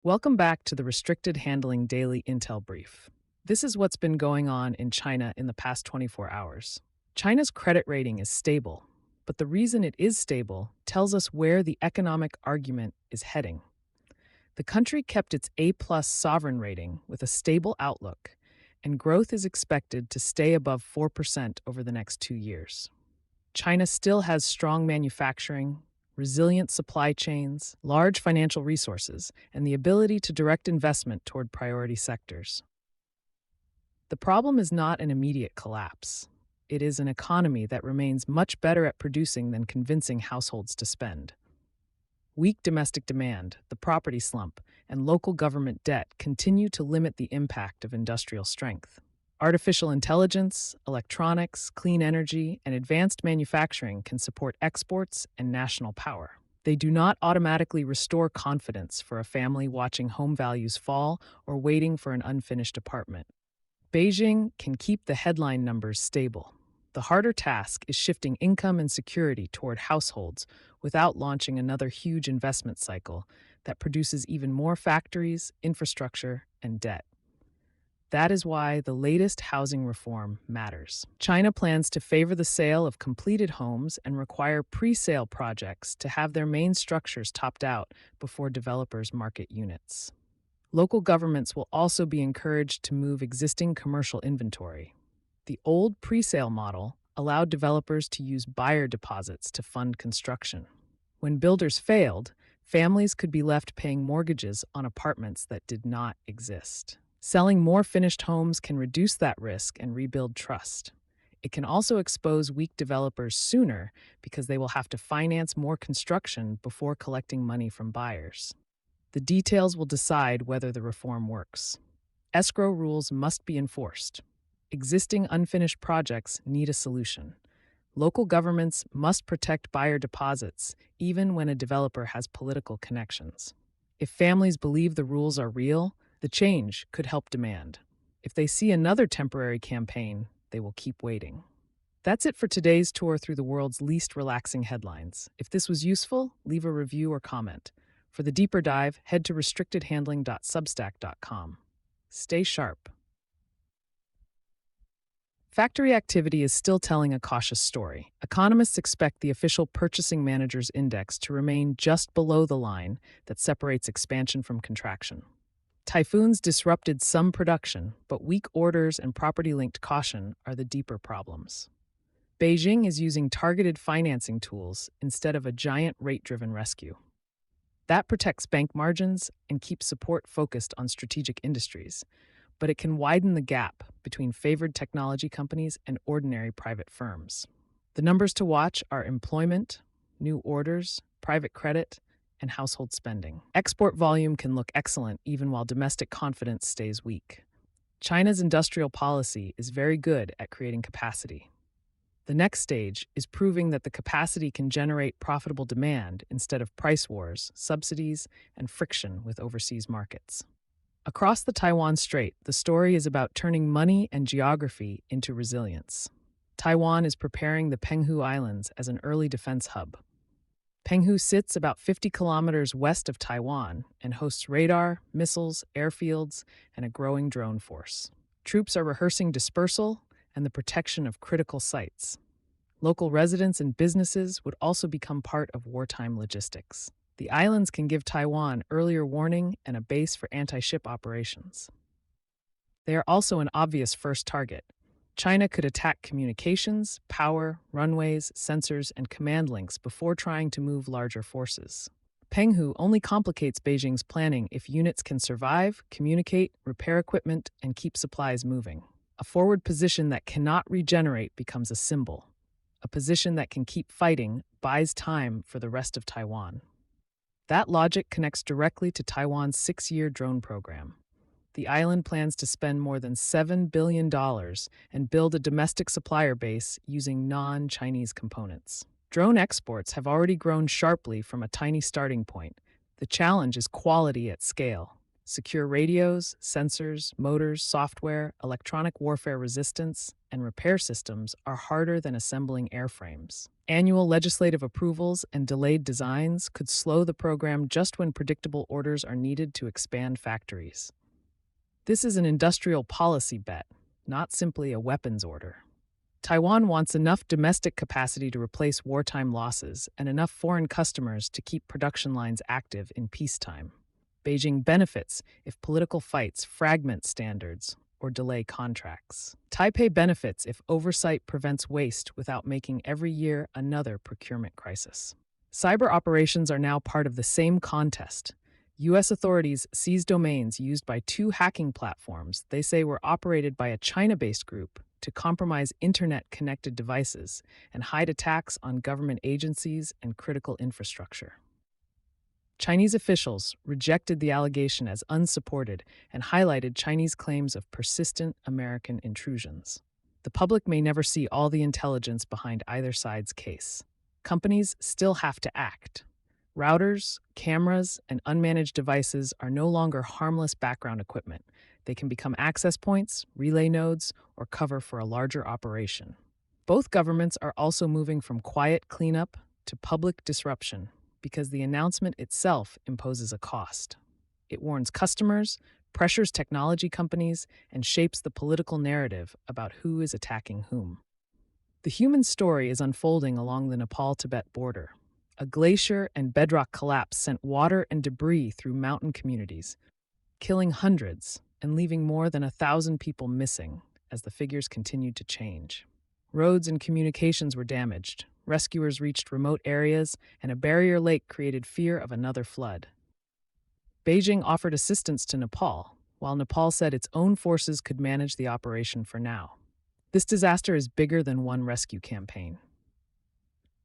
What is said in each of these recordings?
Welcome back to the Restricted Handling Daily Intel Brief. This is what's been going on in China in the past 24 hours. China's credit rating is stable, but the reason it is stable tells us where the economic argument is heading. The country kept its A-plus sovereign rating with a stable outlook, and growth is expected to stay above 4% over the next 2 years. China still has strong manufacturing, resilient supply chains, large financial resources, and the ability to direct investment toward priority sectors. The problem is not an immediate collapse. It is an economy that remains much better at producing than convincing households to spend. Weak domestic demand, the property slump, and local government debt continue to limit the impact of industrial strength. Artificial intelligence, electronics, clean energy, and advanced manufacturing can support exports and national power. They do not automatically restore confidence for a family watching home values fall or waiting for an unfinished apartment. Beijing can keep the headline numbers stable. The harder task is shifting income and security toward households without launching another huge investment cycle that produces even more factories, infrastructure, and debt. That is why the latest housing reform matters. China plans to favor the sale of completed homes and require pre-sale projects to have their main structures topped out before developers market units. Local governments will also be encouraged to move existing commercial inventory. The old pre-sale model allowed developers to use buyer deposits to fund construction. When builders failed, families could be left paying mortgages on apartments that did not exist. Selling more finished homes can reduce that risk and rebuild trust. It can also expose weak developers sooner because they will have to finance more construction before collecting money from buyers. The details will decide whether the reform works. Escrow rules must be enforced. Existing unfinished projects need a solution. Local governments must protect buyer deposits, even when a developer has political connections. If families believe the rules are real, the change could help demand. If they see another temporary campaign, they will keep waiting. That's it for today's tour through the world's least relaxing headlines. If this was useful, leave a review or comment. For the deeper dive, head to restrictedhandling.substack.com. Stay sharp. Factory activity is still telling a cautious story. Economists expect the official Purchasing Managers' Index to remain just below the line that separates expansion from contraction. Typhoons disrupted some production, but weak orders and property-linked caution are the deeper problems. Beijing is using targeted financing tools instead of a giant rate-driven rescue. That protects bank margins and keeps support focused on strategic industries, but it can widen the gap between favored technology companies and ordinary private firms. The numbers to watch are employment, new orders, private credit, and household spending. Export volume can look excellent even while domestic confidence stays weak. China's industrial policy is very good at creating capacity. The next stage is proving that the capacity can generate profitable demand instead of price wars, subsidies, and friction with overseas markets. Across the Taiwan Strait, the story is about turning money and geography into resilience. Taiwan is preparing the Penghu Islands as an early defense hub. Penghu sits about 50 kilometers west of Taiwan and hosts radar, missiles, airfields, and a growing drone force. Troops are rehearsing dispersal and the protection of critical sites. Local residents and businesses would also become part of wartime logistics. The islands can give Taiwan earlier warning and a base for anti-ship operations. They are also an obvious first target. China could attack communications, power, runways, sensors, and command links before trying to move larger forces. Penghu only complicates Beijing's planning if units can survive, communicate, repair equipment, and keep supplies moving. A forward position that cannot regenerate becomes a symbol. A position that can keep fighting buys time for the rest of Taiwan. That logic connects directly to Taiwan's 6-year drone program. The island plans to spend more than $7 billion and build a domestic supplier base using non-Chinese components. Drone exports have already grown sharply from a tiny starting point. The challenge is quality at scale. Secure radios, sensors, motors, software, electronic warfare resistance, and repair systems are harder than assembling airframes. Annual legislative approvals and delayed designs could slow the program just when predictable orders are needed to expand factories. This is an industrial policy bet, not simply a weapons order. Taiwan wants enough domestic capacity to replace wartime losses and enough foreign customers to keep production lines active in peacetime. Beijing benefits if political fights fragment standards or delay contracts. Taipei benefits if oversight prevents waste without making every year another procurement crisis. Cyber operations are now part of the same contest. U.S. authorities seized domains used by two hacking platforms they say were operated by a China-based group to compromise internet-connected devices and hide attacks on government agencies and critical infrastructure. Chinese officials rejected the allegation as unsupported and highlighted Chinese claims of persistent American intrusions. The public may never see all the intelligence behind either side's case. Companies still have to act. Routers, cameras, and unmanaged devices are no longer harmless background equipment. They can become access points, relay nodes, or cover for a larger operation. Both governments are also moving from quiet cleanup to public disruption because the announcement itself imposes a cost. It warns customers, pressures technology companies, and shapes the political narrative about who is attacking whom. The human story is unfolding along the Nepal-Tibet border. A glacier and bedrock collapse sent water and debris through mountain communities, killing hundreds and leaving more than 1,000 people missing as the figures continued to change. Roads and communications were damaged, rescuers reached remote areas, and a barrier lake created fear of another flood. Beijing offered assistance to Nepal, while Nepal said its own forces could manage the operation for now. This disaster is bigger than one rescue campaign.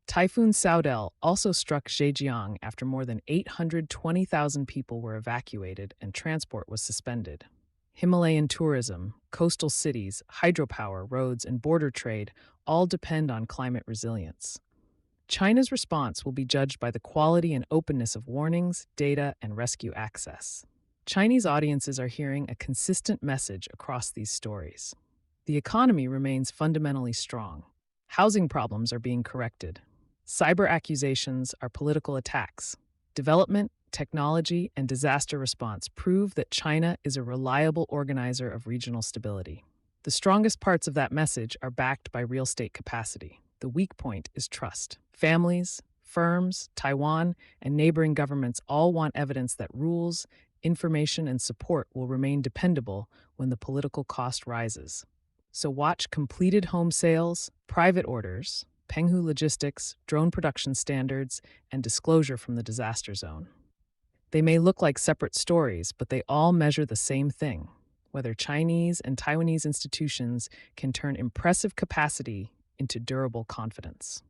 Typhoon Saudel also struck Zhejiang after more than 820,000 people were evacuated and transport was suspended. Himalayan tourism, coastal cities, hydropower, roads, and border trade all depend on climate resilience. China's response will be judged by the quality and openness of warnings, data, and rescue access. Chinese audiences are hearing a consistent message across these stories. The economy remains fundamentally strong. Housing problems are being corrected. Cyber accusations are political attacks. Development, technology, and disaster response prove that China is a reliable organizer of regional stability. The strongest parts of that message are backed by real state capacity. The weak point is trust. Families, firms, Taiwan, and neighboring governments all want evidence that rules, information, and support will remain dependable when the political cost rises. So watch completed home sales, private orders, Penghu logistics, drone production standards, and disclosure from the disaster zone. They may look like separate stories, but they all measure the same thing: whether Chinese and Taiwanese institutions can turn impressive capacity into durable confidence.